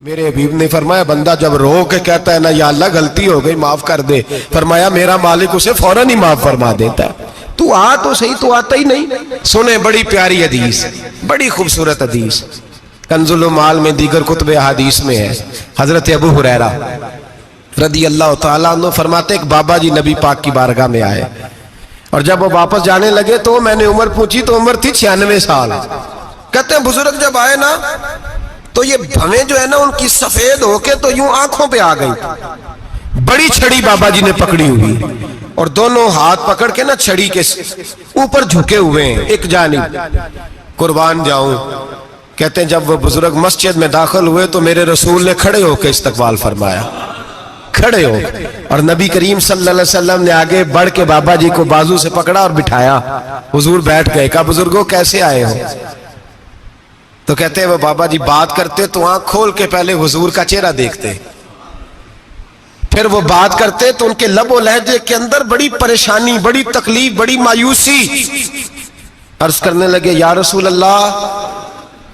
میرے حبیب نے فرمایا بندہ جب رو کے کہتا ہے نا یا اللہ غلطی ہو گئی معاف کر دے، فرمایا میرا مالک اسے فوراً ہی معاف فرما دیتا ہے۔ تو آ تو صحیح، تو آتا ہی نہیں۔ سنیں بڑی پیاری حدیث، بڑی خوبصورت حدیث، کنز المال میں دیگر کتب احادیث میں ہے۔ حضرت ابو ہریرہ رضی اللہ تعالیٰ عنہ فرماتے ایک بابا جی نبی پاک کی بارگاہ میں آئے، اور جب وہ واپس جانے لگے تو میں نے عمر پوچھی تو عمر تھی 96 سال۔ کہتے ہیں بزرگ جب آئے نا تو یہ بھویں جو ہے نا ان کی سفید ہو کے تو یوں آنکھوں پہ آ گئی۔ بڑی چھڑی بابا جی نے پکڑی ہوئی اور دونوں ہاتھ پکڑ کے نا چھڑی کے اوپر جھکے ہوئے ہیں ایک جانب، قربان جاؤں۔ کہتے ہیں جب وہ بزرگ مسجد میں داخل ہوئے تو میرے رسول نے کھڑے ہو کے استقبال فرمایا، کھڑے ہو، اور نبی کریم صلی اللہ علیہ وسلم نے آگے بڑھ کے بابا جی کو بازو سے پکڑا اور بٹھایا۔ حضور بیٹھ گئے، کہا بزرگوں کیسے آئے ہو؟ تو کہتے ہیں وہ بابا جی بات کرتے تو آنکھ کھول کے پہلے حضور کا چہرہ دیکھتے، پھر وہ بات کرتے تو ان کے لب و لہجے کے اندر بڑی پریشانی، بڑی تکلیف، بڑی مایوسی۔ عرض کرنے لگے یا رسول اللہ،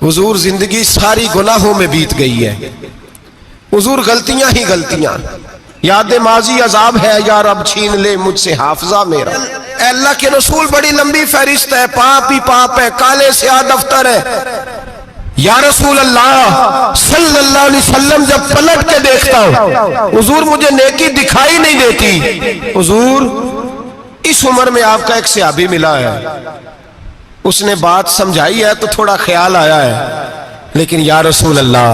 حضور زندگی ساری گناہوں میں بیت گئی ہے، حضور غلطیاں ہی غلطیاں، یاد ماضی عذاب ہے، یا رب چھین لے مجھ سے حافظہ میرا۔ اے اللہ کے رسول بڑی لمبی فہرست ہے، پاپ ہی پاپ ہے، کالے سیاہ دفتر ہے۔ یا رسول اللہ صلی اللہ علیہ وسلم جب پلٹ کے دیکھتا ہوں حضور مجھے نیکی دکھائی نہیں دیتی۔ حضور اس عمر میں آپ کا ایک صحابی ملا ہے، اس نے بات سمجھائی ہے تو تھوڑا خیال آیا ہے، لیکن یا رسول اللہ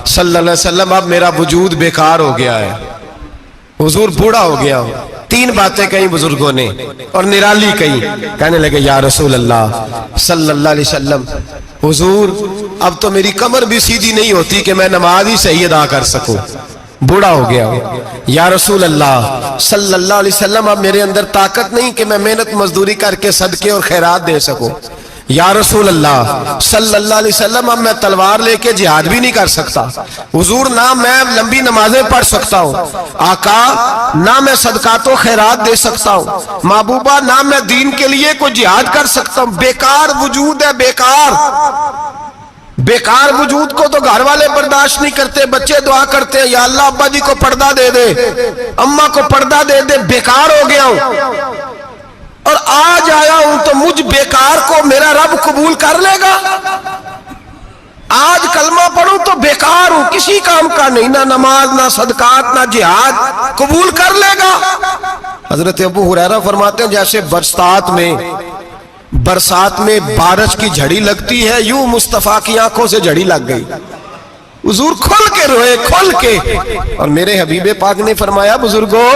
صلی اللہ علیہ وسلم اب میرا وجود بیکار ہو گیا ہے، حضور بوڑھا ہو گیا ہوں۔ تین باتیں کہیں بزرگوں نے اور نرالی کہیں، کہنے لگے یا رسول اللہ صلی اللہ علیہ وسلم، حضور اب تو میری کمر بھی سیدھی نہیں ہوتی کہ میں نماز ہی صحیح ادا کر سکوں، بوڑھا ہو گیا ہوں۔ یا رسول اللہ صلی اللہ علیہ وسلم اب میرے اندر طاقت نہیں کہ میں محنت مزدوری کر کے صدقے اور خیرات دے سکوں۔ یا رسول اللہ صلی اللہ علیہ وسلم اب میں تلوار لے کے جہاد بھی نہیں کر سکتا، حضور نہ میں لمبی نمازیں پڑھ سکتا ہوں، آقا نہ میں صدقات و خیرات دے سکتا ہوں، محبوبہ نہ میں دین کے لیے کوئی جہاد کر سکتا ہوں، بیکار وجود ہے، بیکار بیکار وجود کو تو گھر والے برداشت نہیں کرتے، بچے دعا کرتے ہیں یا اللہ ابا جی کو پردہ دے دے، اماں کو پردہ دے دے، بیکار ہو گیا ہوں، اور آج آیا ہوں تو مجھ بیکار کو میرا رب قبول کر لے گا؟ آج کلمہ پڑھوں تو بیکار ہوں، کسی کام کا نہیں، نہ نماز نہ صدقات نہ جہاد، قبول کر لے گا؟ حضرت ابو ہریرہ فرماتے ہیں جیسے برسات میں بارش کی جھڑی لگتی ہے، یوں مصطفیٰ کی آنکھوں سے جھڑی لگ گئی، حضور کھل کے روئے، کھل کے۔ اور میرے حبیب پاک نے فرمایا بزرگوں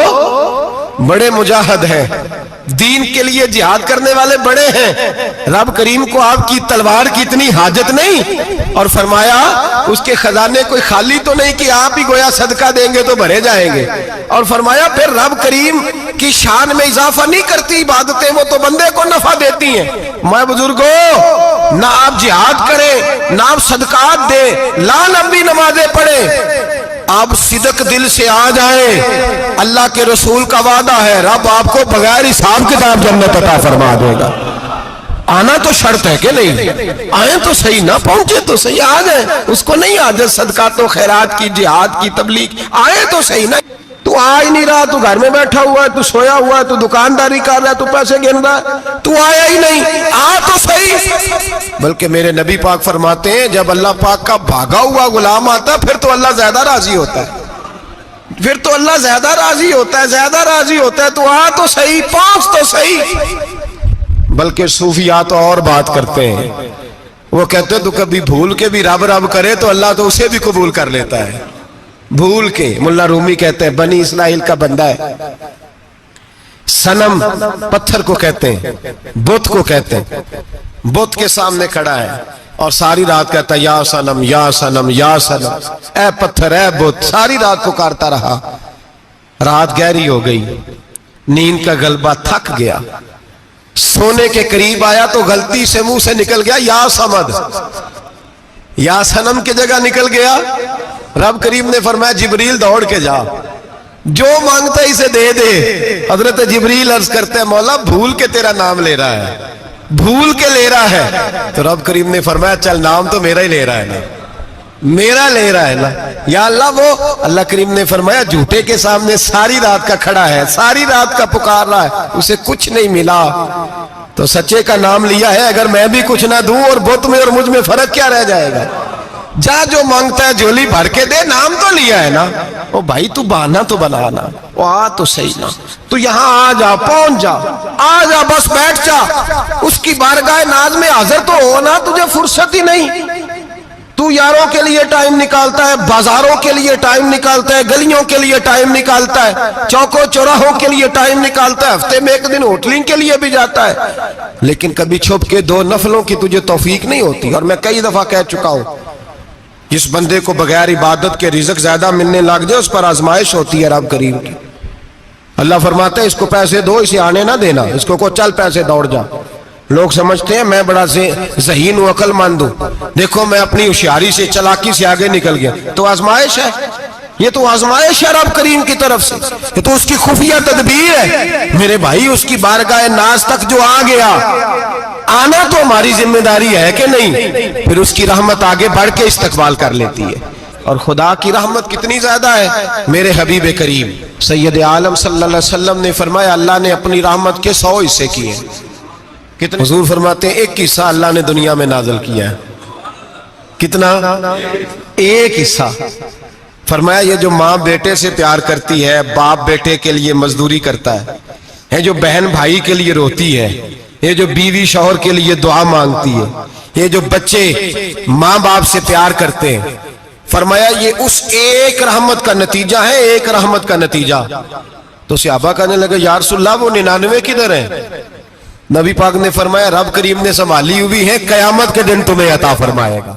بڑے مجاہد ہیں، دین کے لیے جہاد کرنے والے بڑے ہیں، رب کریم کو آپ کی تلوار کی اتنی حاجت نہیں، اور فرمایا اس کے خزانے کوئی خالی تو نہیں کہ آپ ہی گویا صدقہ دیں گے تو بھرے جائیں گے، اور فرمایا پھر رب کریم کی شان میں اضافہ نہیں کرتی عبادتیں، وہ تو بندے کو نفع دیتی ہیں۔ میں بزرگوں نہ آپ جہاد کریں نہ آپ صدقات دیں، لا لمبی نمازیں پڑھیں، آپ صدق دل سے آ جائیں، اللہ کے رسول کا وعدہ ہے رب آپ کو بغیر حساب کتاب جنت عطا فرما دے گا۔ آنا تو شرط ہے کہ نہیں؟ آئیں تو صحیح، نہ پہنچے تو صحیح، آ جائیں، اس کو نہیں عادت صدقات و خیرات کی، جہاد کی، تبلیغ، آئے تو صحیح نا۔ تو آ ہی نہیں رہا، تو گھر میں بیٹھا ہوا ہے، تو سویا ہوا ہے، تو دکانداری کر رہا ہے، تو پیسے گن رہا ہے، تو آیا ہی نہیں، آ تو صحیح۔ بلکہ میرے نبی پاک فرماتے ہیں جب اللہ پاک کا بھاگا ہوا غلام آتا پھر تو اللہ زیادہ راضی ہوتا ہے، پھر تو اللہ زیادہ راضی ہوتا ہے، زیادہ راضی ہوتا ہے، تو آ تو صحیح، پہنچ تو صحیح۔ بلکہ صوفیاء تو اور بات کرتے ہیں، وہ کہتے ہیں تو کبھی بھول کے بھی رب رب کرے تو اللہ تو اسے بھی قبول کر لیتا ہے، بھول کے۔ ملا رومی کہتے ہیں بنی اسرائیل کا بندہ ہے، صنم پتھر کو کہتے ہیں، بت کو کہتے ہیں، بت کے سامنے کھڑا ہے اور ساری رات کہتا ہے یا صنم یا صنم یا صنم، اے پتھر اے بت، ساری رات پکارتا رہا، رات گہری ہو گئی، نیند کا غلبہ، تھک گیا، سونے کے قریب آیا تو غلطی سے منہ سے نکل گیا یا صمد، یا صنم کی جگہ نکل گیا۔ رب کریم نے فرمایا جبریل دوڑ کے جا، جو مانگتا ہے اسے دے دے۔ حضرت جبریل عرض کرتے ہیں مولا بھول کے تیرا نام لے رہا ہے، بھول کے لے رہا ہے، تو رب کریم نے فرمایا چل نام تو میرا ہی لے رہا ہے نا، میرا لے رہا ہے نا یا اللہ. وہ اللہ کریم نے فرمایا جھوٹے کے سامنے ساری رات کا کھڑا ہے, ساری رات کا پکار رہا ہے, اسے کچھ نہیں ملا تو سچے کا نام لیا ہے. اگر میں بھی کچھ نہ دوں اور بت میں اور مجھ میں فرق کیا رہ جائے گا؟ جا جو مانگتا ہے جھولی بھر کے دے, نام تو لیا ہے نا. او بھائی تو بہانا تو بنانا, وہ آ تو صحیح نا, تو یہاں آ جا, پہنچ جا, آ جا, بس بیٹھ جا, اس کی بارگاہ ناز میں حاضر تو ہونا. تجھے فرصت ہی نہیں. تو یاروں کے لیے ٹائم نکالتا ہے, بازاروں کے لیے ٹائم نکالتا ہے, گلیوں کے لیے ٹائم نکالتا ہے, چوکوں چوراہوں کے لیے ٹائم نکالتا ہے, ہفتے میں ایک دن ہوٹلنگ کے لیے بھی جاتا ہے, لیکن کبھی چھپ کے 2 نفلوں کی تجھے توفیق نہیں ہوتی. اور میں کئی دفعہ کہہ چکا ہوں, جس بندے کو بغیر عبادت کے رزق زیادہ ملنے لگ جائے اس پر آزمائش ہوتی ہے رب کریم کی. اللہ فرماتا ہے اس کو پیسے دو, اسے آنے نہ دینا, اس کو چل پیسے دوڑ جا. لوگ سمجھتے ہیں میں بڑا ذہین ہوں, عقل مند ہوں, دیکھو میں اپنی ہوشیاری سے, چلاکی سے آگے نکل گیا. تو آزمائش ہے, یہ تو آزمائش ہے رب کریم کی طرف سے, یہ تو اس کی خفیہ تدبیر ہے. میرے بھائی اس کی بارگاہ ناز تک جو آ گیا, آنا تو ہماری ذمہ داری ہے کہ نہیں, پھر اس کی رحمت آگے بڑھ کے استقبال کر لیتی ہے. اور خدا کی رحمت کتنی زیادہ ہے. میرے حبیب کریم سید عالم صلی اللہ علیہ وسلم نے فرمایا اللہ نے اپنی رحمت کے 100 حصے کیے. کتنے؟ حضور فرماتے ہیں 1 حصہ اللہ نے دنیا میں نازل کیا ہے. کتنا؟ 1 حصہ. فرمایا یہ جو ماں بیٹے سے پیار کرتی ہے, باپ بیٹے کے لیے مزدوری کرتا ہے, جو بہن بھائی کے لیے روتی ہے, یہ جو بیوی شوہر کے لیے دعا مانگتی ہے, یہ جو بچے ماں باپ سے پیار کرتے ہیں, فرمایا یہ اس ایک رحمت کا نتیجہ ہے, ایک رحمت کا نتیجہ. تو صحابہ کہنے لگے یا رسول اللہ وہ 99 کدھر ہیں؟ نبی پاک نے فرمایا رب کریم نے سنبھالی ہوئی ہے, قیامت کے دن تمہیں عطا فرمائے گا.